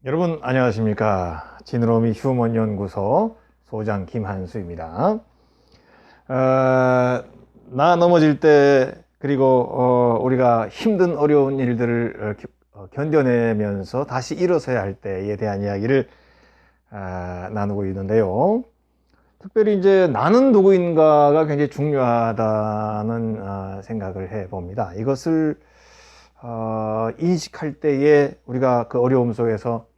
여러분 안녕하십니까. 지느러미 휴먼연구소 소장 김한수입니다. 나 넘어질 때 그리고 우리가 힘든 어려운 일들을 견뎌내면서 다시 일어서야 할 때에 대한 이야기를 나누고 있는데요. 특별히 이제 나는 누구인가가 굉장히 중요하다는 생각을 해 봅니다. 이것을 인식할 때에 우리가 그 어려움 속에서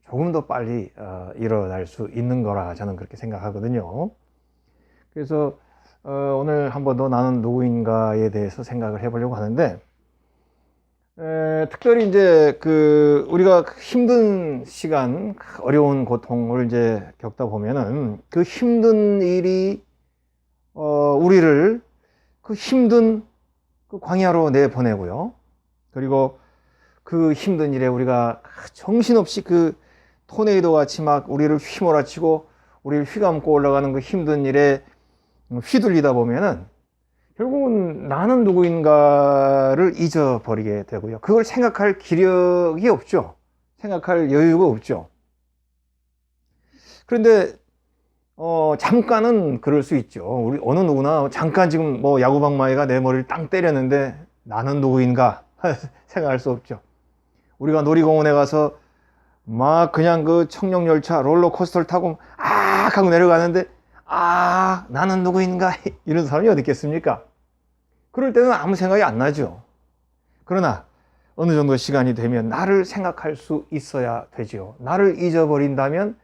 조금 더 빨리 일어날 수 있는 거라 저는 그렇게 생각하거든요. 그래서 오늘 한 번 더 나는 누구인가에 대해서 생각을 해보려고 하는데, 특별히 이제 우리가 힘든 시간, 어려운 고통을 이제 겪다 보면은 그 힘든 일이 우리를 그 힘든 그 광야로 내보내고요. 그리고 그 힘든 일에 우리가 정신없이 그 토네이도 같이 막 우리를 휘몰아치고 우리를 휘감고 올라가는 그 힘든 일에 휘둘리다 보면은 결국은 나는 누구인가를 잊어버리게 되고요. 그걸 생각할 기력이 없죠. 생각할 여유가 없죠. 그런데 잠깐은 그럴 수 있죠. 우리 어느 누구나 잠깐 지금 뭐 야구방망이가 내 머리를 땅 때렸는데 나는 누구인가 생각할 수 없죠. 우리가 놀이공원에 가서 막 그냥 그 청룡열차 롤러코스터를 타고 하고 내려가는데 나는 누구인가 이런 사람이 어디 있겠습니까? 그럴 때는 아무 생각이 안 나죠. 그러나 어느 정도 시간이 되면 나를 생각할 수 있어야 되죠. 나를 잊어버린다면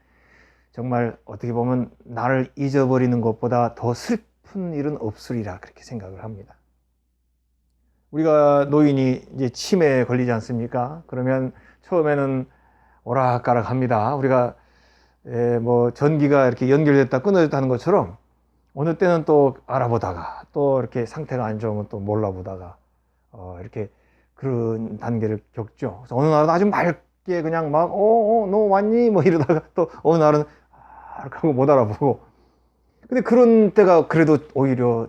정말 어떻게 보면 나를 잊어버리는 것보다 더 슬픈 일은 없으리라 그렇게 생각을 합니다. 우리가 노인이 이제 치매에 걸리지 않습니까? 그러면 처음에는 오락가락합니다. 우리가 뭐 전기가 이렇게 연결됐다 끊어졌다 하는 것처럼 어느 때는 또 알아보다가 또 이렇게 상태가 안 좋으면 또 몰라보다가 이렇게 그런 단계를 겪죠. 그래서 어느 날은 아주 맑게 그냥 막 너 왔니? 뭐 이러다가 또 어느 날은 이렇게 하고 못 알아보고. 근데 그런 때가 그래도 오히려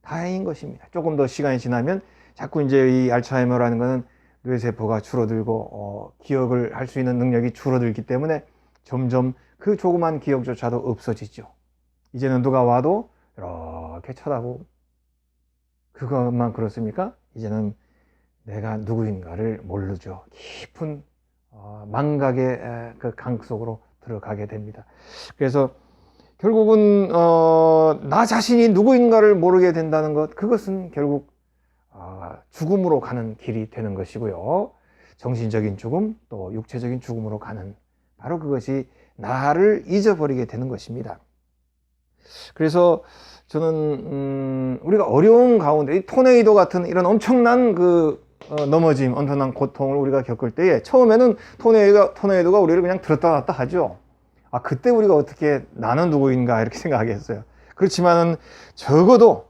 다행인 것입니다. 조금 더 시간이 지나면 자꾸 이제 이 알츠하이머라는 거는 뇌세포가 줄어들고 기억을 할 수 있는 능력이 줄어들기 때문에 점점 그 조그만 기억조차도 없어지죠. 이제는 누가 와도 이렇게 쳐다보고 그것만 그렇습니까? 이제는 내가 누구인가를 모르죠. 깊은 망각의 그 강 속으로 들어가게 됩니다. 그래서 결국은 나 자신이 누구인가를 모르게 된다는 것, 그것은 결국 죽음으로 가는 길이 되는 것이고요. 정신적인 죽음, 또 육체적인 죽음으로 가는, 바로 그것이 나를 잊어버리게 되는 것입니다. 그래서 저는 우리가 어려운 가운데 이 토네이도 같은 이런 엄청난 넘어짐, 엄청난 고통을 우리가 겪을 때에 처음에는 토네이도가 우리를 그냥 들었다 놨다 하죠. 그때 우리가 어떻게 나는 누구인가 이렇게 생각하겠어요. 그렇지만은 적어도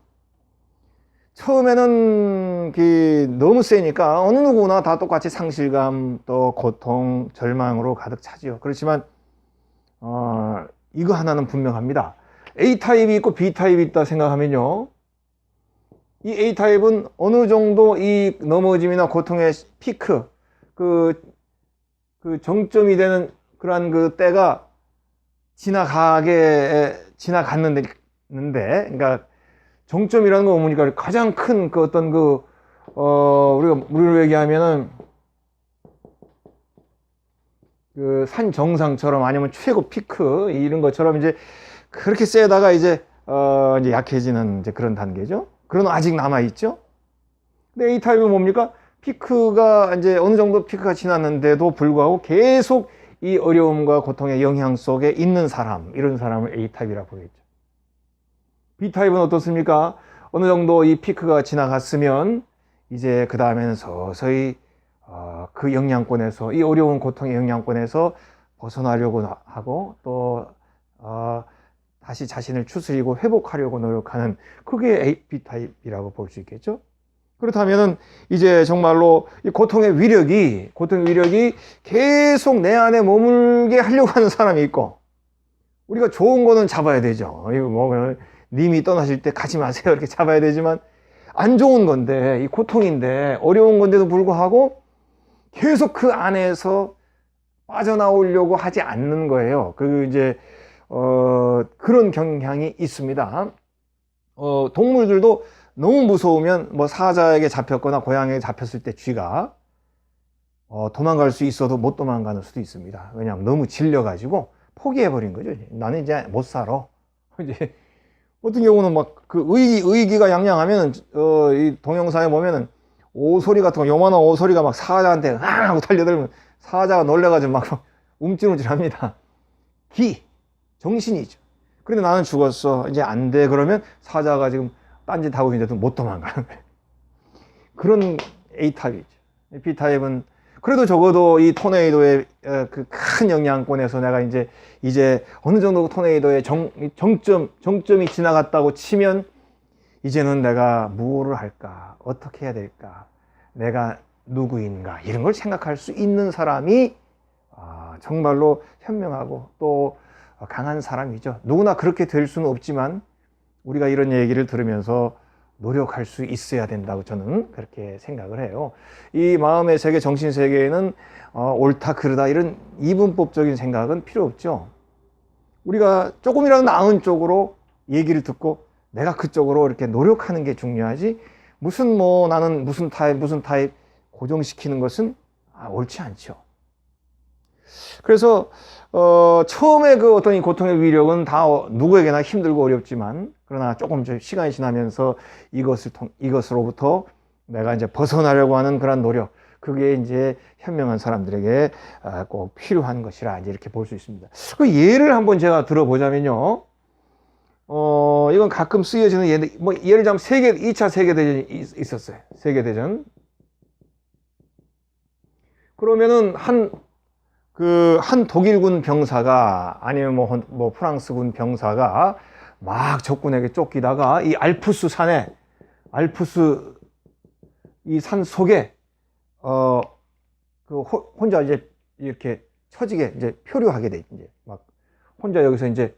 처음에는 너무 세니까 어느 누구나 다 똑같이 상실감, 또 고통, 절망으로 가득 차지요. 그렇지만 이거 하나는 분명합니다. A타입이 있고 B타입이 있다 생각하면요, 이 A타입은 어느 정도 이 넘어짐이나 고통의 피크, 그 정점이 되는 그러한 그 때가 지나갔는데, 그러니까 정점이라는 거 뭡니까? 가장 큰 우리로 얘기하면은 산 정상처럼, 아니면 최고 피크 이런 것처럼 이제 그렇게 세다가 이제 약해지는 이제 그런 단계죠. 그러나 아직 남아 있죠. 근데 A 타입은 뭡니까? 피크가 이제 어느 정도 피크가 지났는데도 불구하고 계속 이 어려움과 고통의 영향 속에 있는 사람, 이런 사람을 A 타입이라고 부르겠죠. B 타입은 어떻습니까? 어느 정도 이 피크가 지나갔으면 이제 그 다음에는 서서히 그 영향권에서, 이 어려운 고통의 영향권에서 벗어나려고 하고, 또 다시 자신을 추스리고 회복하려고 노력하는, 그게 B 타입이라고 볼 수 있겠죠. 그렇다면은 이제 정말로 이 고통의 위력이 계속 내 안에 머물게 하려고 하는 사람이 있고, 우리가 좋은 거는 잡아야 되죠. 이거 뭐 님이 떠나실 때 가지 마세요 이렇게 잡아야 되지만, 안 좋은 건데, 이 고통인데, 어려운 건데도 불구하고 계속 그 안에서 빠져나오려고 하지 않는 거예요. 그런 경향이 있습니다. 동물들도 너무 무서우면 뭐 사자에게 잡혔거나 고양이에게 잡혔을 때 쥐가 도망갈 수 있어도 못 도망가는 수도 있습니다. 왜냐하면 너무 질려가지고 포기해버린 거죠. 나는 이제 못 살아. 이제 어떤 경우는 막 그 의기가 양양하면은 이 동영상에 보면은 오소리 같은 거, 요만한 오소리가 막 사자한테 하고 달려들면 사자가 놀래가지고 막 움찔움찔합니다. 정신이죠. 그런데 나는 죽었어. 이제 안 돼. 그러면 사자가 지금 딴짓하고 있는데도 못 도망가는 거예요. 그런 A타입이죠. B타입은 그래도 적어도 이 토네이도의 그 큰 영향권에서 내가 이제 어느 정도 토네이도의 정점이 지나갔다고 치면 이제는 내가 무엇을 할까? 어떻게 해야 될까? 내가 누구인가? 이런 걸 생각할 수 있는 사람이 정말로 현명하고 또 강한 사람이죠. 누구나 그렇게 될 수는 없지만 우리가 이런 얘기를 들으면서 노력할 수 있어야 된다고 저는 그렇게 생각을 해요. 이 마음의 세계, 정신 세계에는 옳다 그르다 이런 이분법적인 생각은 필요 없죠. 우리가 조금이라도 나은 쪽으로 얘기를 듣고 내가 그쪽으로 이렇게 노력하는 게 중요하지, 무슨 나는 무슨 타입 고정시키는 것은 옳지 않죠. 그래서 처음에 그 어떤 이 고통의 위력은 다 누구에게나 힘들고 어렵지만, 그러나 조금 시간이 지나면서 이것으로부터 내가 이제 벗어나려고 하는 그런 노력, 그게 이제 현명한 사람들에게 꼭 필요한 것이라 이제 이렇게 볼 수 있습니다. 그 예를 한번 제가 들어보자면요. 이건 가끔 쓰여지는 예인데, 예를 들자면 2차 세계대전이 있었어요. 세계대전. 그러면은 한 독일군 병사가 아니면 프랑스군 병사가 막 적군에게 쫓기다가 이 알프스 이 산 속에 혼자 이제 이렇게 처지게 이제 표류하게 돼. 이제 막 혼자 여기서 이제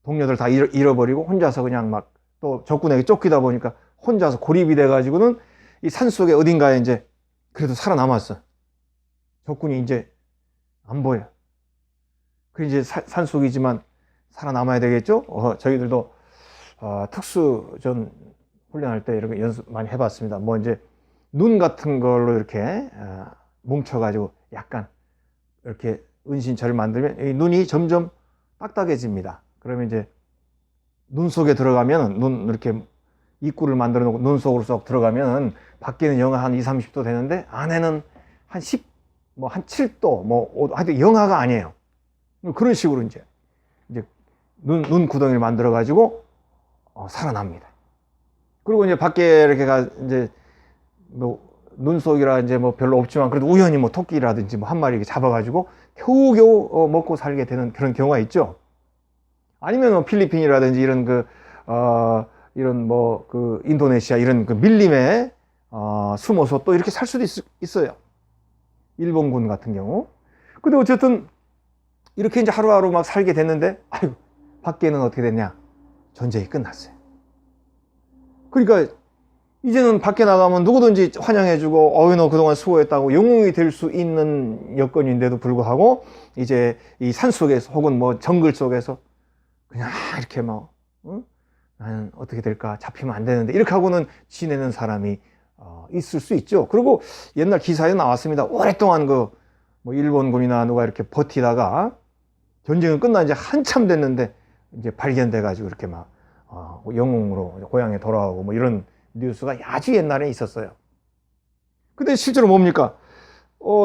동료들 다 잃어버리고 혼자서 그냥 막 또 적군에게 쫓기다 보니까 혼자서 고립이 돼 가지고는 이 산 속에 어딘가에 이제 그래도 살아남았어. 적군이 이제 안 보여. 그 이제 산속이지만 살아남아야 되겠죠? 저희들도 특수전 훈련할 때 이렇게 연습 많이 해봤습니다. 이제 눈 같은 걸로 이렇게 뭉쳐가지고 약간 이렇게 은신처를 만들면 이 눈이 점점 딱딱해집니다. 그러면 이제 눈 속에 들어가면 이렇게 입구를 만들어 놓고 눈 속으로 쏙 들어가면 밖에는 영하 한 20, 30도 되는데 안에는 한 7도, 하여튼 영하가 아니에요. 그런 식으로 이제 눈 구덩이를 만들어 가지고 살아납니다. 그리고 이제 밖에 이렇게 이제 눈 속이라 이제 별로 없지만 그래도 우연히 토끼라든지 한 마리 잡아가지고 겨우겨우 먹고 살게 되는 그런 경우가 있죠. 아니면 필리핀이라든지 이런 인도네시아 이런 밀림에 숨어서 또 이렇게 살 수도 있어요. 일본군 같은 경우. 근데 어쨌든 이렇게 이제 하루하루 막 살게 됐는데, 아이고, 밖에는 어떻게 됐냐? 전쟁이 끝났어요. 그러니까 이제는 밖에 나가면 누구든지 환영해주고, 너 그동안 수고했다고 영웅이 될 수 있는 여건인데도 불구하고, 이제 이 산 속에서 혹은 정글 속에서 그냥 이렇게 나는 어떻게 될까? 잡히면 안 되는데, 이렇게 하고는 지내는 사람이 있을 수 있죠. 그리고 옛날 기사에 나왔습니다. 오랫동안 일본군이나 누가 이렇게 버티다가 전쟁은 끝난 지 한참 됐는데 이제 발견돼 가지고 이렇게 영웅으로 고향에 돌아오고 이런 뉴스가 아주 옛날에 있었어요. 근데 실제로 뭡니까?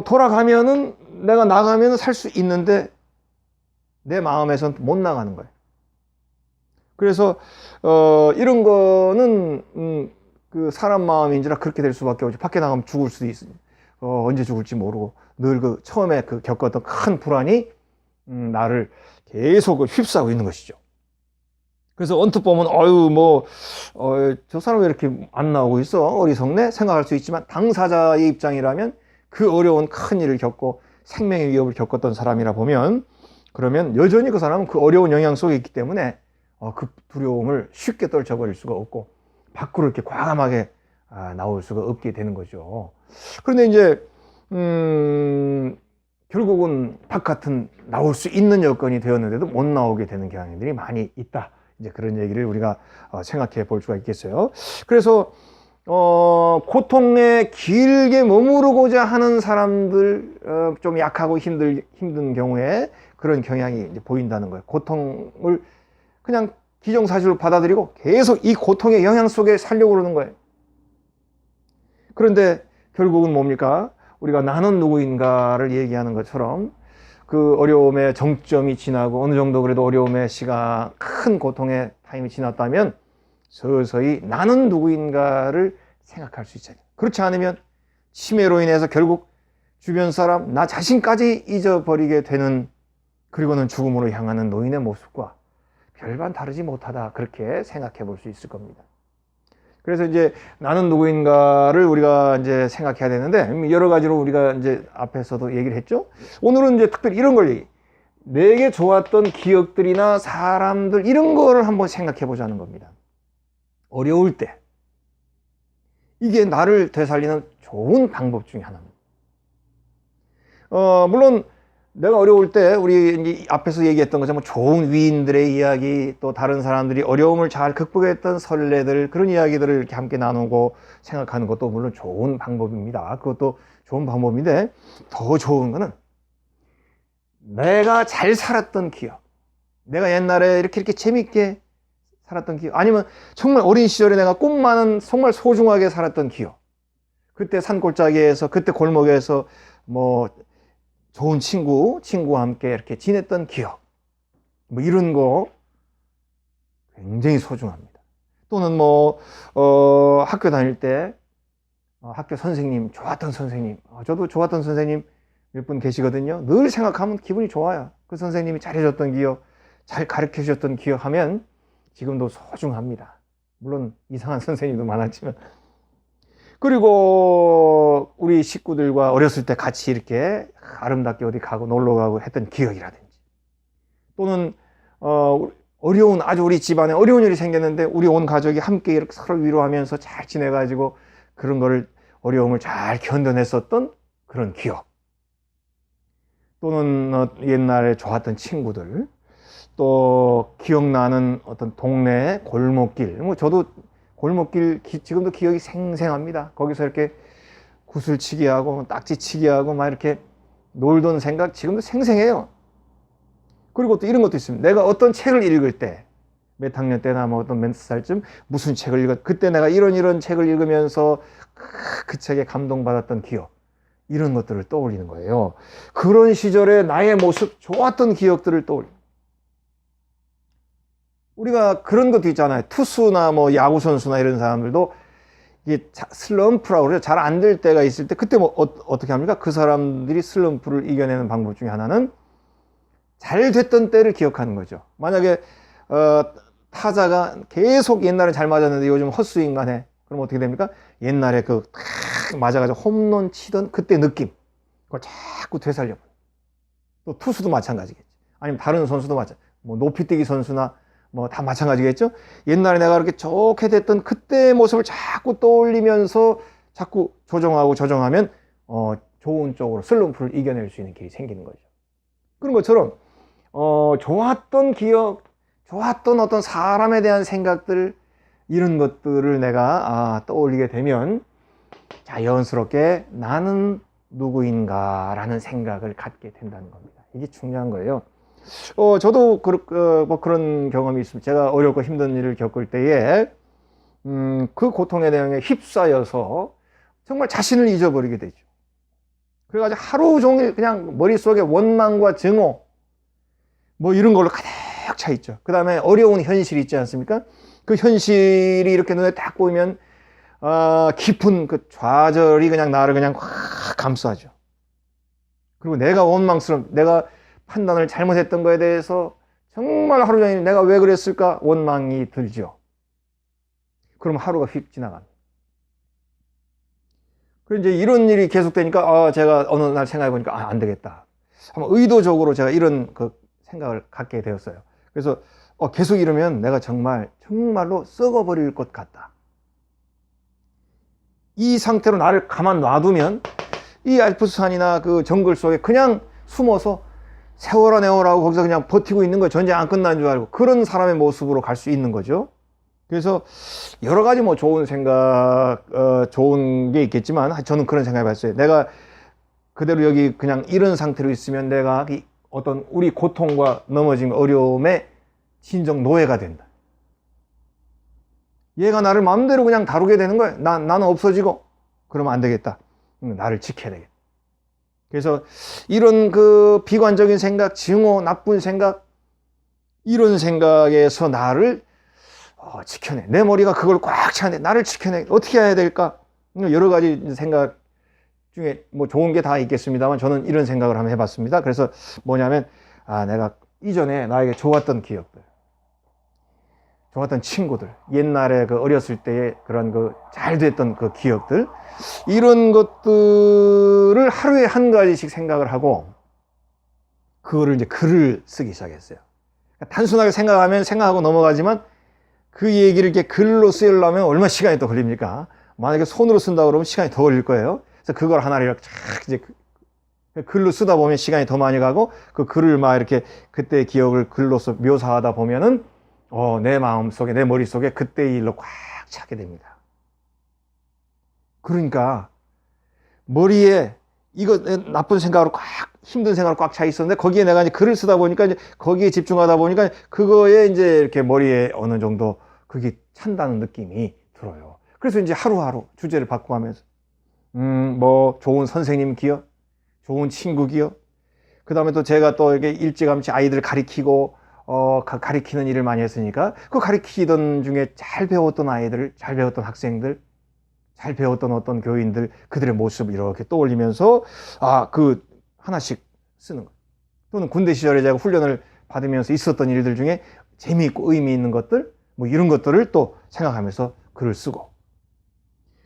돌아가면은 내가 나가면은 살 수 있는데 내 마음에선 못 나가는 거예요. 그래서 이런 거는 그 사람 마음인지라 그렇게 될 수밖에 없죠. 밖에 나가면 죽을 수도 있으니 언제 죽을지 모르고 늘 처음에 겪었던 큰 불안이 나를 계속 휩싸고 있는 것이죠. 그래서 언뜻 보면 저 사람이 왜 이렇게 안 나오고 있어? 어리석네? 생각할 수 있지만 당사자의 입장이라면 그 어려운 큰 일을 겪고 생명의 위협을 겪었던 사람이라 보면, 그러면 여전히 그 사람은 그 어려운 영향 속에 있기 때문에 그 두려움을 쉽게 떨쳐버릴 수가 없고 밖으로 이렇게 과감하게 나올 수가 없게 되는 거죠. 그런데 이제 결국은 바깥은 나올 수 있는 여건이 되었는데도 못 나오게 되는 경향들이 많이 있다. 이제 그런 얘기를 우리가 생각해 볼 수가 있겠어요. 그래서 고통에 길게 머무르고자 하는 사람들, 좀 약하고 힘든 경우에 그런 경향이 이제 보인다는 거예요. 고통을 그냥 기정사실로 받아들이고 계속 이 고통의 영향 속에 살려고 그러는 거예요. 그런데 결국은 뭡니까? 우리가 나는 누구인가를 얘기하는 것처럼 그 어려움의 정점이 지나고 어느 정도 그래도 어려움의 시간, 큰 고통의 타임이 지났다면 서서히 나는 누구인가를 생각할 수 있어요. 그렇지 않으면 치매로 인해서 결국 주변 사람, 나 자신까지 잊어버리게 되는, 그리고는 죽음으로 향하는 노인의 모습과 별반 다르지 못하다, 그렇게 생각해 볼 수 있을 겁니다. 그래서 이제 나는 누구인가를 우리가 이제 생각해야 되는데, 여러 가지로 우리가 이제 앞에서도 얘기를 했죠. 오늘은 이제 특별히 이런 걸 내게 좋았던 기억들이나 사람들, 이런 거를 한번 생각해 보자는 겁니다. 어려울 때 이게 나를 되살리는 좋은 방법 중에 하나입니다. 물론 내가 어려울 때 우리 앞에서 얘기했던 것처럼 좋은 위인들의 이야기, 또 다른 사람들이 어려움을 잘 극복했던 선례들, 그런 이야기들을 이렇게 함께 나누고 생각하는 것도 물론 좋은 방법입니다. 그것도 좋은 방법인데, 더 좋은 거는 내가 잘 살았던 기억, 내가 옛날에 이렇게 재밌게 살았던 기억, 아니면 정말 어린 시절에 내가 꿈 많은 정말 소중하게 살았던 기억, 그때 산골짜기에서, 그때 골목에서 뭐 좋은 친구와 함께 이렇게 지냈던 기억, 뭐 이런 거 굉장히 소중합니다. 또는 학교 다닐 때 학교 선생님, 좋았던 선생님, 저도 좋았던 선생님 몇 분 계시거든요. 늘 생각하면 기분이 좋아요. 그 선생님이 잘해줬던 기억, 잘 가르쳐 주셨던 기억 하면 지금도 소중합니다. 물론 이상한 선생님도 많았지만. 그리고 우리 식구들과 어렸을 때 같이 이렇게 아름답게 어디 가고 놀러 가고 했던 기억이라든지, 또는 어려운, 아주 우리 집안에 어려운 일이 생겼는데 우리 온 가족이 함께 이렇게 서로 위로하면서 잘 지내가지고 그런 거를, 어려움을 잘 견뎌냈었던 그런 기억, 또는 옛날에 좋았던 친구들, 또 기억나는 어떤 동네 골목길, 저도 골목길 지금도 기억이 생생합니다. 거기서 이렇게 구슬치기 하고 딱지치기 하고 막 이렇게 놀던 생각 지금도 생생해요. 그리고 또 이런 것도 있습니다. 내가 어떤 책을 읽을 때, 몇 학년 때나 어떤 몇 살쯤 무슨 책을 읽었, 그때 내가 이런 책을 읽으면서 그 책에 감동받았던 기억, 이런 것들을 떠올리는 거예요. 그런 시절의 나의 모습, 좋았던 기억들을 떠올리는. 우리가 그런 것도 있잖아요. 투수나 야구 선수나 이런 사람들도 이게 슬럼프라고 그래요. 잘 안 될 때가 있을 때, 그때 어떻게 합니까? 그 사람들이 슬럼프를 이겨내는 방법 중에 하나는 잘 됐던 때를 기억하는 거죠. 만약에 타자가 계속 옛날에 잘 맞았는데 요즘 헛스윙만 해. 그럼 어떻게 됩니까? 옛날에 탁 맞아가지고 홈런 치던 그때 느낌, 그걸 자꾸 되살려. 또 투수도 마찬가지겠지. 아니면 다른 선수도 높이뛰기 선수나 다 마찬가지겠죠. 옛날에 내가 그렇게 좋게 됐던 그때의 모습을 자꾸 떠올리면서 자꾸 조정하면 좋은 쪽으로 슬럼프를 이겨낼 수 있는 길이 생기는 거죠. 그런 것처럼 좋았던 기억, 좋았던 어떤 사람에 대한 생각들, 이런 것들을 내가 떠올리게 되면 자연스럽게 나는 누구인가라는 생각을 갖게 된다는 겁니다. 이게 중요한 거예요. 저도 그런 경험이 있습니다. 제가 어렵고 힘든 일을 겪을 때에 그 고통의 내용에 휩싸여서 정말 자신을 잊어버리게 되죠. 그래가지고 하루 종일 그냥 머릿속에 원망과 증오 이런 걸로 가득 차 있죠. 그 다음에 어려운 현실이 있지 않습니까? 그 현실이 이렇게 눈에 딱 보이면 깊은 그 좌절이 그냥 나를 그냥 확 감싸죠. 그리고 내가 내가 판단을 잘못했던 거에 대해서 정말 하루 종일 내가 왜 그랬을까 원망이 들죠. 그럼 하루가 휙 지나갑니다. 그리고 이제 이런 일이 계속되니까 제가 어느 날 생각해 보니까 안 되겠다. 한번 의도적으로 제가 이런 생각을 갖게 되었어요. 그래서 계속 이러면 내가 정말로 썩어버릴 것 같다. 이 상태로 나를 가만 놔두면 이 알프스산이나 그 정글 속에 그냥 숨어서 세월아 내월하고 거기서 그냥 버티고 있는 거예요. 전쟁 안 끝난 줄 알고. 그런 사람의 모습으로 갈 수 있는 거죠. 그래서 여러 가지 뭐 좋은 생각, 좋은 게 있겠지만 저는 그런 생각을 했어요. 내가 그대로 여기 그냥 이런 상태로 있으면 내가 어떤 우리 고통과 넘어진 어려움의 진정 노예가 된다. 얘가 나를 마음대로 그냥 다루게 되는 거예요. 나는 없어지고. 그러면 안 되겠다. 나를 지켜야 되겠다. 그래서 이런 그 비관적인 생각, 증오, 나쁜 생각, 이런 생각에서 나를 지켜내. 내 머리가 그걸 꽉 차네. 나를 지켜내. 어떻게 해야 될까? 여러 가지 생각 중에 뭐 좋은 게 다 있겠습니다만 저는 이런 생각을 한번 해봤습니다. 그래서 뭐냐면, 내가 이전에 나에게 좋았던 기억들, 좋았던 친구들, 옛날에 그 어렸을 때의 그런 그 잘 됐던 그 기억들, 이런 것들을 하루에 한 가지씩 생각을 하고, 그거를 이제 글을 쓰기 시작했어요. 단순하게 생각하고 넘어가지만, 그 얘기를 이렇게 글로 쓰려면 얼마나 시간이 또 걸립니까? 만약에 손으로 쓴다 그러면 시간이 더 걸릴 거예요. 그래서 그걸 하나를 이렇게 쫙 이제 글로 쓰다 보면 시간이 더 많이 가고, 그 글을 막 이렇게 그때의 기억을 글로서 묘사하다 보면은 내 마음속에, 내 머릿속에 그때의 일로 꽉 차게 됩니다. 그러니까 머리에 이거 나쁜 생각으로 힘든 생각으로 꽉 차 있었는데, 거기에 내가 이제 글을 쓰다 보니까 이제 거기에 집중하다 보니까 그거에 이제 이렇게 머리에 어느 정도 그게 찬다는 느낌이 들어요. 그래서 이제 하루하루 주제를 바꿔가면서 뭐 좋은 선생님 기억, 좋은 친구 기억, 그 다음에 또 제가 또 이렇게 일찌감치 아이들 가리키고 가리키는 일을 많이 했으니까 그 가리키던 중에 잘 배웠던 아이들, 잘 배웠던 학생들, 잘 배웠던 어떤 교인들, 그들의 모습을 이렇게 떠올리면서 그 하나씩 쓰는 것. 또는 군대 시절에 제가 훈련을 받으면서 있었던 일들 중에 재미있고 의미 있는 것들, 뭐 이런 것들을 또 생각하면서 글을 쓰고.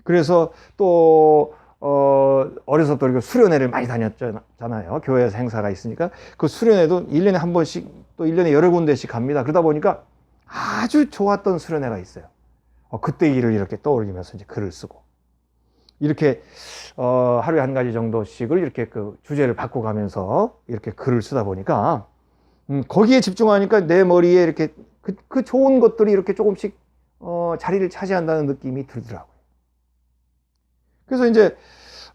그래서 또 어려서 또 수련회를 많이 다녔잖아요. 교회에서 행사가 있으니까 그 수련회도 1년에 한 번씩, 또 1년에 여러 군데씩 갑니다. 그러다 보니까 아주 좋았던 수련회가 있어요. 그때 일을 이렇게 떠올리면서 이제 글을 쓰고, 이렇게 하루에 한 가지 정도씩을 이렇게 그 주제를 바꿔가면서 이렇게 글을 쓰다 보니까 거기에 집중하니까 내 머리에 이렇게 그 좋은 것들이 이렇게 조금씩 자리를 차지한다는 느낌이 들더라고요. 그래서 이제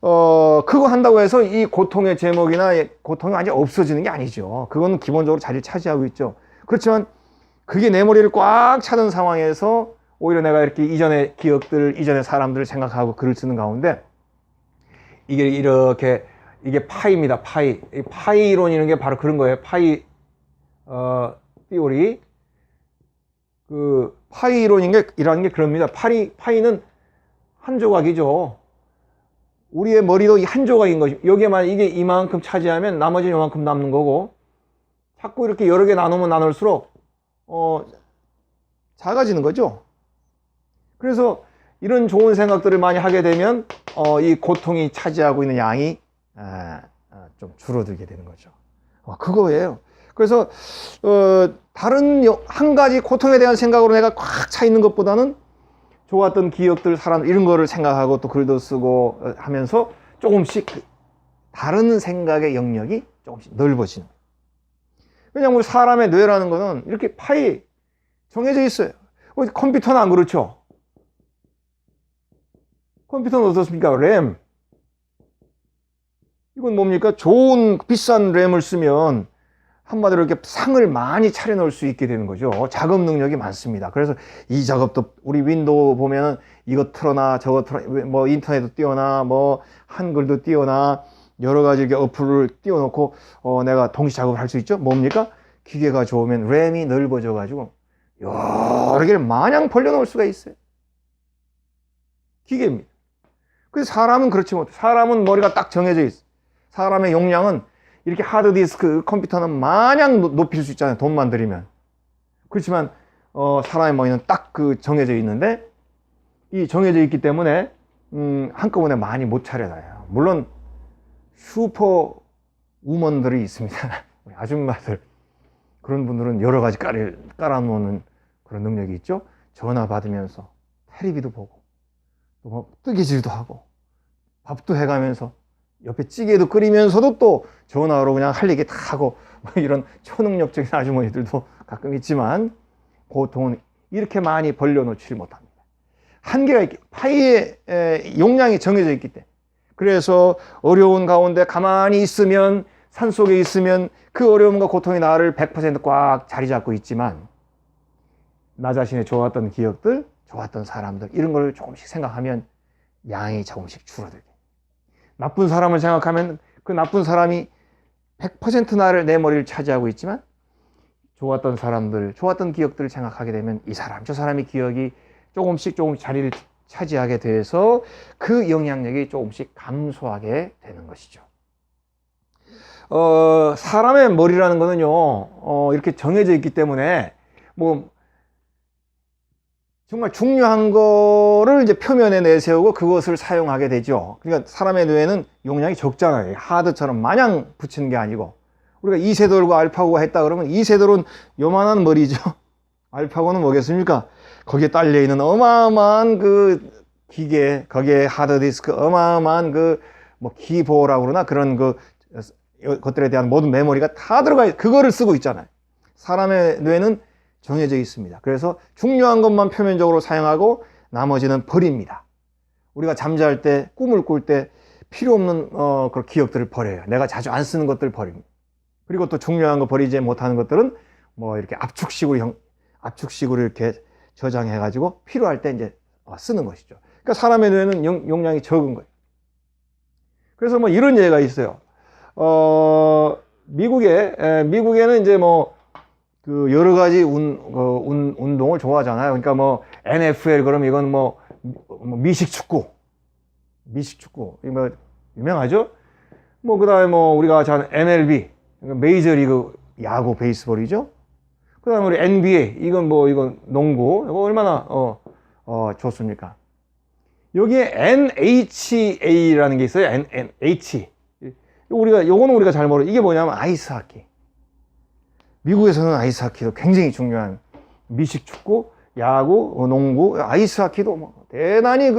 그거 한다고 해서 이 고통의 제목이나 고통이 완전히 없어지는 게 아니죠. 그건 기본적으로 자리를 차지하고 있죠. 그렇지만 그게 내 머리를 꽉 차는 상황에서 오히려 내가 이렇게 이전의 기억들, 이전의 사람들을 생각하고 글을 쓰는 가운데 이게 파이입니다. 파이. 파이 이론이라는 게 바로 그런 거예요. 파이 띠오리. 그 파이 이론이라는 게 그럽니다. 파이는 한 조각이죠. 우리의 머리도 한 조각인 것이, 여기에만 이게 이만큼 차지하면 나머지는 이만큼 남는 거고, 자꾸 이렇게 여러 개 나누면 나눌수록 작아지는 거죠. 그래서 이런 좋은 생각들을 많이 하게 되면 이 고통이 차지하고 있는 양이 좀 줄어들게 되는 거죠. 그거예요. 그래서 다른 한 가지 고통에 대한 생각으로 내가 꽉 차 있는 것보다는 좋았던 기억들, 사람, 이런 거를 생각하고 또 글도 쓰고 하면서 조금씩 다른 생각의 영역이 조금씩 넓어지는 거예요. 왜냐하면 사람의 뇌라는 거는 이렇게 파이 정해져 있어요. 컴퓨터는 안 그렇죠. 컴퓨터는 어떻습니까? 램. 이건 뭡니까? 좋은 비싼 램을 쓰면 한마디로 이렇게 상을 많이 차려놓을 수 있게 되는 거죠. 작업 능력이 많습니다. 그래서 이 작업도 우리 윈도우 보면은 이거 틀어놔, 저거 틀어놔, 뭐 인터넷도 띄워놔, 뭐 한글도 띄워놔, 여러 가지 이렇게 어플을 띄워놓고 내가 동시 작업을 할 수 있죠. 뭡니까? 기계가 좋으면 램이 넓어져 가지고 여러 개를 마냥 벌려놓을 수가 있어요. 기계입니다. 그래서 사람은 그렇지 못해. 사람은 머리가 딱 정해져 있어. 사람의 용량은 이렇게 하드디스크, 컴퓨터는 마냥 높일 수 있잖아요. 돈만 들이면. 그렇지만 사람의 머리는 딱 그 정해져 있는데, 이 정해져 있기 때문에 한꺼번에 많이 못 차려놔요. 물론 슈퍼 우먼들이 있습니다. 우리 아줌마들, 그런 분들은 여러 가지 깔아놓는 그런 능력이 있죠. 전화 받으면서 텔레비도 보고, 또 뭐 뜨개질도 하고, 밥도 해가면서 옆에 찌개도 끓이면서도 또 전화로 그냥 할 얘기 다 하고 뭐 이런 초능력적인 아주머니들도 가끔 있지만 보통은 이렇게 많이 벌려놓지를 못합니다. 한계가 있기, 파이의 용량이 정해져 있기 때문에. 그래서 어려운 가운데 가만히 있으면, 산속에 있으면 그 어려움과 고통이 나를 100% 꽉 자리 잡고 있지만 나 자신의 좋았던 기억들, 좋았던 사람들 이런 걸 조금씩 생각하면 양이 조금씩 줄어들게. 나쁜 사람을 생각하면 그 나쁜 사람이 100% 나를, 내 머리를 차지하고 있지만 좋았던 사람들, 좋았던 기억들을 생각하게 되면 이 사람, 저 사람의 기억이 조금씩 자리를 차지하게 돼서 그 영향력이 조금씩 감소하게 되는 것이죠. 사람의 머리라는 거는요, 이렇게 정해져 있기 때문에 뭐 정말 중요한 거를 이제 표면에 내세우고 그것을 사용하게 되죠. 그러니까 사람의 뇌에는 용량이 적잖아요. 하드처럼 마냥 붙이는 게 아니고, 우리가 이세돌과 알파고가 했다 그러면 이세돌은 요만한 머리죠. 알파고는 뭐겠습니까? 거기에 딸려있는 어마어마한 그 기계, 거기에 하드디스크, 어마어마한 그 뭐 키보라고 그러나 그런 그 것들에 대한 모든 메모리가 다 들어가 있, 그거를 쓰고 있잖아요. 사람의 뇌는 정해져 있습니다. 그래서 중요한 것만 표면적으로 사용하고 나머지는 버립니다. 우리가 잠잘 때, 꿈을 꿀 때 필요 없는 그런 기억들을 버려요. 내가 자주 안 쓰는 것들을 버립니다. 그리고 또 중요한 거 버리지 못하는 것들은 뭐 이렇게 압축식으로 이렇게 저장해 가지고 필요할 때 이제 쓰는 것이죠. 그러니까 사람의 뇌는 용량이 적은 거예요. 그래서 뭐 이런 예가 있어요. 미국에는 이제 뭐 그 여러 가지 운동을 좋아하잖아요. 그러니까 뭐 NFL 그러면 이건 뭐 미식축구 이거 뭐 유명하죠. 뭐 그다음에 뭐 우리가 잘 MLB 메이저리그 야구 베이스볼이죠. 그다음에 우리 NBA 이건 농구 이거 얼마나 좋습니까? 여기에 NHA라는 게 있어요. NH. 요거는 우리가 잘 모르죠. 이게 뭐냐면 아이스하키. 미국에서는 아이스하키도 굉장히 중요한, 미식축구, 야구, 농구, 아이스하키도 뭐 대단히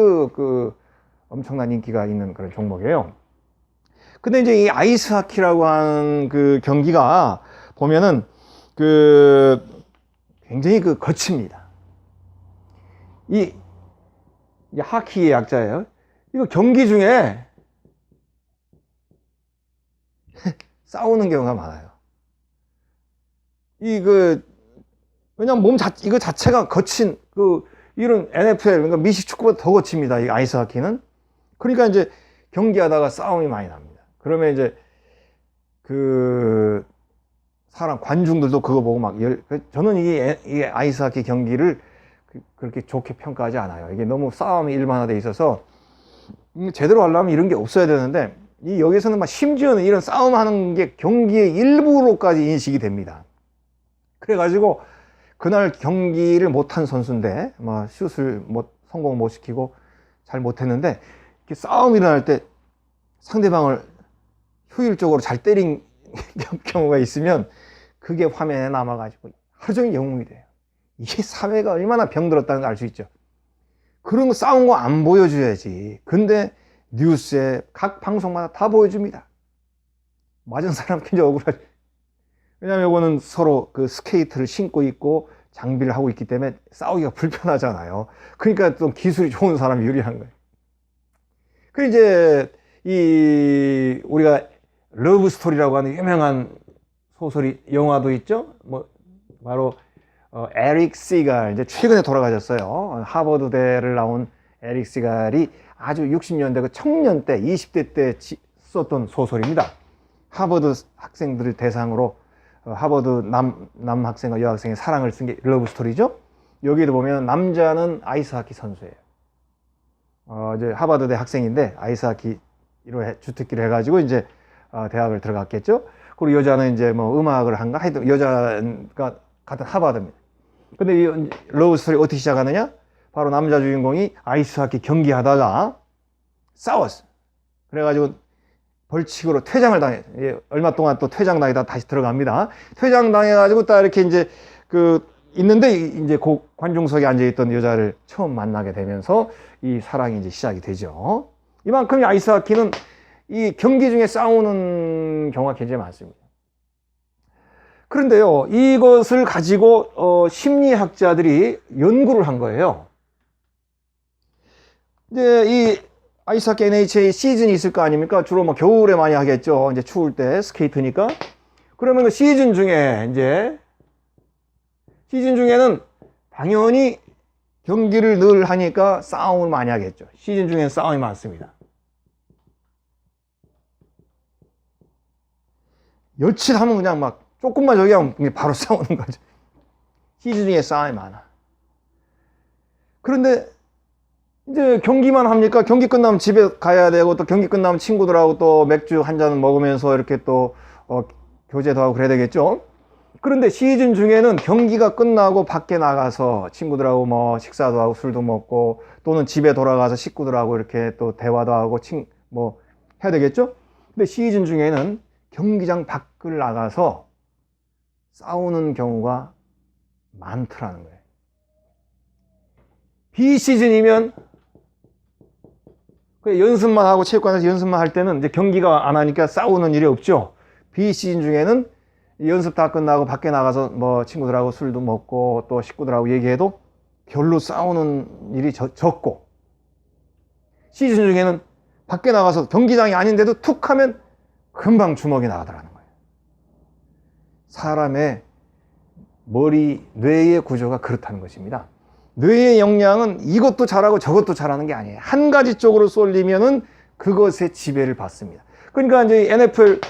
엄청난 인기가 있는 그런 종목이에요. 근데 이제 이 아이스하키라고 하는 그 경기가 보면은 굉장히 거칩니다. 이 하키의 약자예요. 이거 경기 중에 싸우는 경우가 많아요. 왜냐면 이거 자체가 거친, 이런 NFL, 그러니까 미식축구보다 더 거칩니다. 이 아이스하키는. 그러니까 이제 경기하다가 싸움이 많이 납니다. 그러면 이제 사람, 관중들도 그거 보고 저는 이게 아이스하키 경기를 그렇게 좋게 평가하지 않아요. 이게 너무 싸움이 일반화되어 있어서 제대로 하려면 이런 게 없어야 되는데, 여기서는 심지어는 이런 싸움하는 게 경기의 일부로까지 인식이 됩니다. 그래가지고 그날 경기를 못한 선수인데 슛을 성공 못 시키고 잘 못했는데, 이렇게 싸움이 일어날 때 상대방을 효율적으로 잘 때린 경우가 있으면 그게 화면에 남아가지고 하루 종일 영웅이 돼요. 이게 사회가 얼마나 병들었다는 걸 알 수 있죠. 그런 거 싸운 거 안 보여줘야지. 근데 뉴스에 각 방송마다 다 보여줍니다. 맞은 사람 굉장히 억울하죠. 왜냐하면 이거는 서로 스케이트를 신고 있고 장비를 하고 있기 때문에 싸우기가 불편하잖아요. 그러니까 또 기술이 좋은 사람이 유리한 거예요. 그 이제 우리가 러브 스토리라고 하는 유명한 영화도 있죠. 바로 에릭 시갈, 이제 최근에 돌아가셨어요. 하버드대를 나온 에릭 시갈이 아주 60년대 그 청년 때, 20대 때 썼던 소설입니다. 하버드 학생들을 대상으로 하버드 남학생과 여학생의 사랑을 쓴 게 러브 스토리죠. 여기도 보면 남자는 아이스하키 선수예요. 이제 하버드대 학생인데 아이스하키로 주특기를 해가지고 이제 대학을 들어갔겠죠. 그리고 여자는 이제 음악을 한가 하여튼 여자가 같은 하버드입니다. 근데 이 러브 스토리 어떻게 시작하느냐? 바로 남자 주인공이 아이스하키 경기하다가 싸웠어. 그래가지고 벌칙으로 퇴장을 당해. 얼마 동안 또 퇴장당하다 다시 들어갑니다. 퇴장당해가지고 딱 이렇게 이제 있는데 이제 관중석에 앉아있던 여자를 처음 만나게 되면서 이 사랑이 이제 시작이 되죠. 이만큼 아이스하키는 이 경기 중에 싸우는 경우가 굉장히 많습니다. 그런데요, 이것을 가지고 심리학자들이 연구를 한 거예요. 이제 이 아이스하키 NHA 시즌이 있을 거 아닙니까? 주로 뭐 겨울에 많이 하겠죠. 이제 추울 때 스케이트니까. 그러면 그 시즌 중에는 당연히 경기를 늘 하니까 싸움을 많이 하겠죠. 시즌 중에는 싸움이 많습니다. 며칠 하면 그냥 막 조금만 저기 하면 바로 싸우는 거죠. 시즌 중에 싸움이 많아. 그런데 이제 경기만 합니까? 경기 끝나면 집에 가야 되고, 또 경기 끝나면 친구들하고 또 맥주 한 잔 먹으면서 이렇게 또 교제도 하고 그래야 되겠죠. 그런데 시즌 중에는 경기가 끝나고 밖에 나가서 친구들하고 뭐 식사도 하고 술도 먹고, 또는 집에 돌아가서 식구들하고 이렇게 또 대화도 하고 뭐 해야 되겠죠. 근데 시즌 중에는 경기장 밖을 나가서 싸우는 경우가 많더라는 거예요. 비시즌이면 연습만 하고 체육관에서 연습만 할 때는 이제 경기가 안 하니까 싸우는 일이 없죠. 비시즌 중에는 연습 다 끝나고 밖에 나가서 뭐 친구들하고 술도 먹고 또 식구들하고 얘기해도 별로 싸우는 일이 적고, 시즌 중에는 밖에 나가서 경기장이 아닌데도 툭 하면 금방 주먹이 나가더라는 거예요. 사람의 머리, 뇌의 구조가 그렇다는 것입니다. 뇌의 역량은 이것도 잘하고 저것도 잘하는 게 아니에요. 한 가지 쪽으로 쏠리면은 그것에 지배를 받습니다. 그러니까 이제 NFL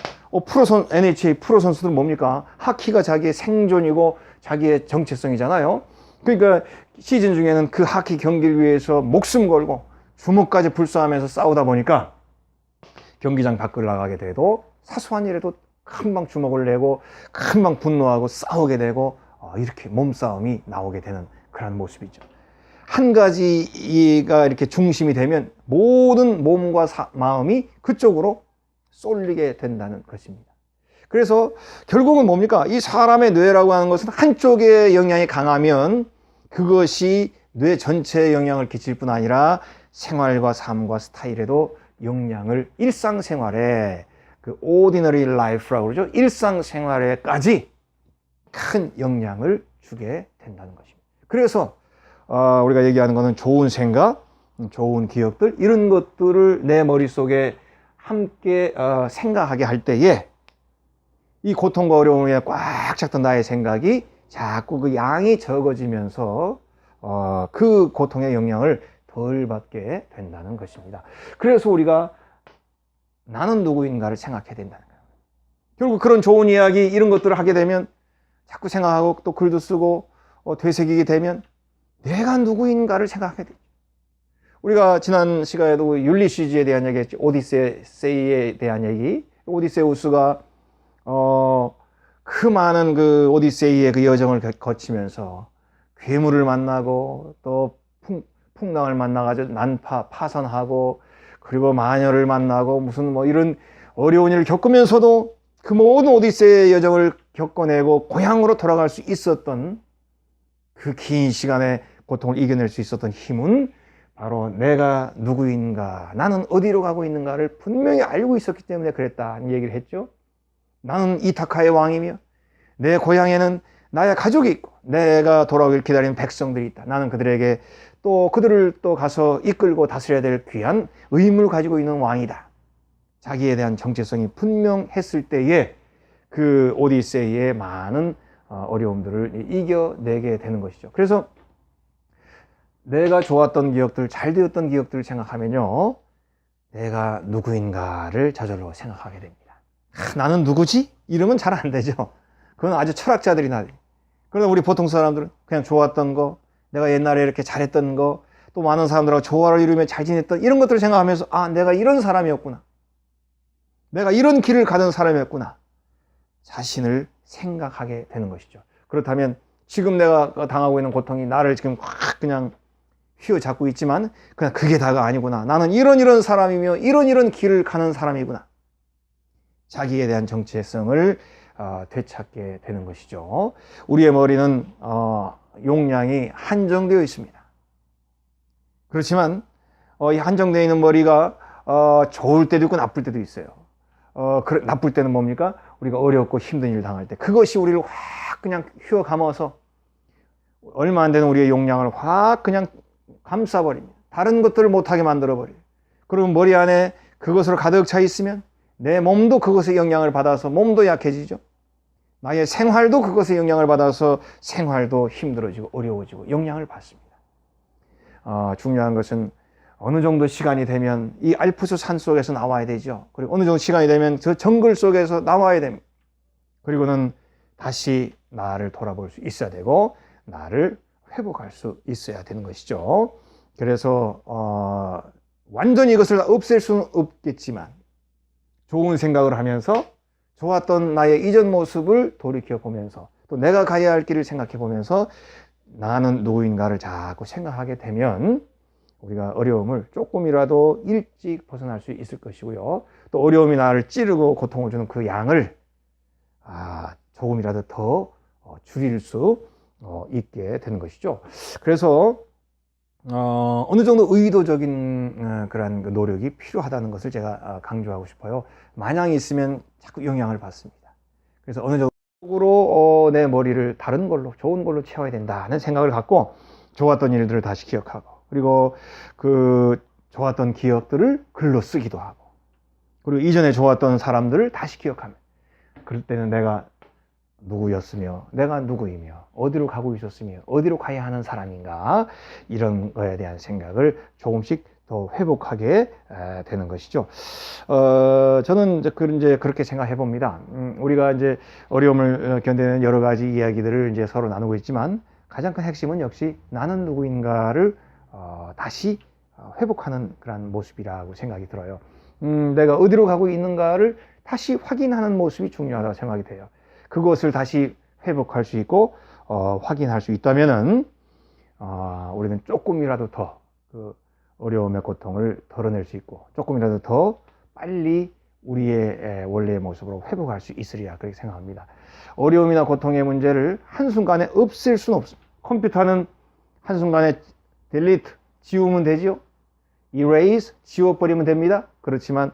NHA 프로 선수들은 뭡니까? 하키가 자기의 생존이고 자기의 정체성이잖아요. 그러니까 시즌 중에는 그 하키 경기를 위해서 목숨 걸고 주먹까지 불사하면서 싸우다 보니까 경기장 밖을 나가게 돼도 사소한 일에도 금방 주먹을 내고 금방 분노하고 싸우게 되고 이렇게 몸싸움이 나오게 되는 그런 모습이죠. 한 가지가 이렇게 중심이 되면 모든 몸과 마음이 그쪽으로 쏠리게 된다는 것입니다. 그래서 결국은 뭡니까? 이 사람의 뇌라고 하는 것은 한쪽의 영향이 강하면 그것이 뇌 전체에 영향을 끼칠 뿐 아니라 생활과 삶과 스타일에도 영향을, 일상생활에 그 ordinary life라고 그러죠. 일상생활에까지 큰 영향을 주게 된다는 것입니다. 그래서 우리가 얘기하는 것은 좋은 생각, 좋은 기억들, 이런 것들을 내 머릿속에 함께 생각하게 할 때에 이 고통과 어려움에 꽉 찼던 나의 생각이 자꾸 그 양이 적어지면서 그 고통의 영향을 덜 받게 된다는 것입니다. 그래서 우리가 나는 누구인가를 생각해야 된다는 거예요. 결국 그런 좋은 이야기, 이런 것들을 하게 되면 자꾸 생각하고 또 글도 쓰고 되새기게 되면 내가 누구인가를 생각하게 되죠. 우리가 지난 시간에도 율리시즈에 대한 얘기 했죠. 오디세이에 대한 얘기. 오디세우스가 그 많은 그 오디세이의 그 여정을 거치면서 괴물을 만나고 또 풍랑을 만나가지고 파선하고, 그리고 마녀를 만나고 무슨 뭐 이런 어려운 일을 겪으면서도 그 모든 오디세이의 여정을 겪어내고 고향으로 돌아갈 수 있었던 그 긴 시간의 고통을 이겨낼 수 있었던 힘은 바로 내가 누구인가, 나는 어디로 가고 있는가를 분명히 알고 있었기 때문에 그랬다는 얘기를 했죠. 나는 이타카의 왕이며 내 고향에는 나의 가족이 있고 내가 돌아오길 기다리는 백성들이 있다. 나는 그들에게 또 그들을 또 가서 이끌고 다스려야 될 귀한 의무를 가지고 있는 왕이다. 자기에 대한 정체성이 분명했을 때에 그 오디세이의 많은 어려움들을 이겨내게 되는 것이죠. 그래서 내가 좋았던 기억들, 잘 되었던 기억들을 생각하면요, 내가 누구인가를 저절로 생각하게 됩니다. 나는 누구지? 이러면 잘 안 되죠. 그건 아주 철학자들이 나요. 그러나 우리 보통 사람들은 그냥 좋았던 거, 내가 옛날에 이렇게 잘했던 거, 또 많은 사람들하고 조화를 이루며 잘 지냈던 이런 것들을 생각하면서 내가 이런 사람이었구나, 내가 이런 길을 가던 사람이었구나, 자신을 생각하게 되는 것이죠. 그렇다면 지금 내가 당하고 있는 고통이 나를 지금 확 그냥 휘어잡고 있지만 그냥 그게 다가 아니구나, 나는 이런 사람이며 이런 길을 가는 사람이구나, 자기에 대한 정체성을 되찾게 되는 것이죠. 우리의 머리는 용량이 한정되어 있습니다. 그렇지만 이 한정되어 있는 머리가 좋을 때도 있고 나쁠 때도 있어요. 나쁠 때는 뭡니까? 우리가 어렵고 힘든 일을 당할 때 그것이 우리를 확 그냥 휘어 감아서 얼마 안 되는 우리의 용량을 확 그냥 감싸버립니다. 다른 것들을 못하게 만들어버려요. 그러면 머리 안에 그것으로 가득 차 있으면 내 몸도 그것의 영향을 받아서 몸도 약해지죠. 나의 생활도 그것의 영향을 받아서 생활도 힘들어지고 어려워지고 영향을 받습니다. 중요한 것은 어느 정도 시간이 되면 이 알프스 산 속에서 나와야 되죠. 그리고 어느 정도 시간이 되면 저 정글 속에서 나와야 됩니다. 그리고는 다시 나를 돌아볼 수 있어야 되고 나를 회복할 수 있어야 되는 것이죠. 그래서 완전히 이것을 없앨 수는 없겠지만 좋은 생각을 하면서 좋았던 나의 이전 모습을 돌이켜 보면서 또 내가 가야 할 길을 생각해 보면서 나는 누구인가를 자꾸 생각하게 되면 우리가 어려움을 조금이라도 일찍 벗어날 수 있을 것이고요. 또 어려움이 나를 찌르고 고통을 주는 그 양을 조금이라도 더 줄일 수 있게 되는 것이죠. 그래서 어느 정도 의도적인 그런 노력이 필요하다는 것을 제가 강조하고 싶어요. 마냥 있으면 자꾸 영향을 받습니다. 그래서 어느 정도로 내 머리를 다른 걸로, 좋은 걸로 채워야 된다는 생각을 갖고 좋았던 일들을 다시 기억하고, 그리고 그 좋았던 기억들을 글로 쓰기도 하고, 그리고 이전에 좋았던 사람들을 다시 기억하면, 그럴 때는 내가 누구였으며 내가 누구이며 어디로 가고 있었으며 어디로 가야 하는 사람인가, 이런 거에 대한 생각을 조금씩 더 회복하게 되는 것이죠. 저는 이제 그렇게 생각해 봅니다. 우리가 이제 어려움을 견디는 여러 가지 이야기들을 이제 서로 나누고 있지만 가장 큰 핵심은 역시 나는 누구인가를 다시 회복하는 그런 모습이라고 생각이 들어요. 내가 어디로 가고 있는가를 다시 확인하는 모습이 중요하다고 생각이 돼요. 그것을 다시 회복할 수 있고 확인할 수 있다면은 우리는 조금이라도 더 그 어려움의 고통을 덜어낼 수 있고 조금이라도 더 빨리 우리의 원래의 모습으로 회복할 수 있으리라 그렇게 생각합니다. 어려움이나 고통의 문제를 한순간에 없앨 수는 없습니다. 컴퓨터는 한순간에 delete, 지우면 되지요. erase, 지워버리면 됩니다. 그렇지만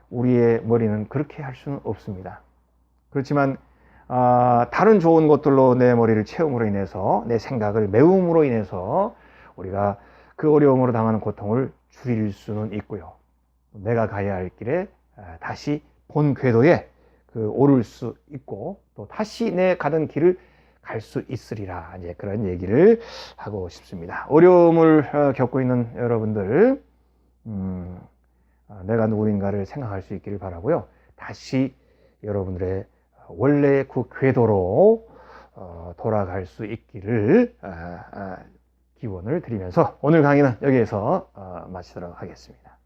우리의 머리는 그렇게 할 수는 없습니다. 그렇지만 다른 좋은 것들로 내 머리를 채움으로 인해서 내 생각을 메움으로 인해서 우리가 그 어려움으로 당하는 고통을 줄일 수는 있고요. 내가 가야 할 길에 다시 본 궤도에 오를 수 있고 또 다시 내 가던 길을 갈 수 있으리라, 이제 그런 얘기를 하고 싶습니다. 어려움을 겪고 있는 여러분들, 내가 누구인가를 생각할 수 있기를 바라고요. 다시 여러분들의 원래 그 궤도로 돌아갈 수 있기를 기원을 드리면서 오늘 강의는 여기에서 마치도록 하겠습니다.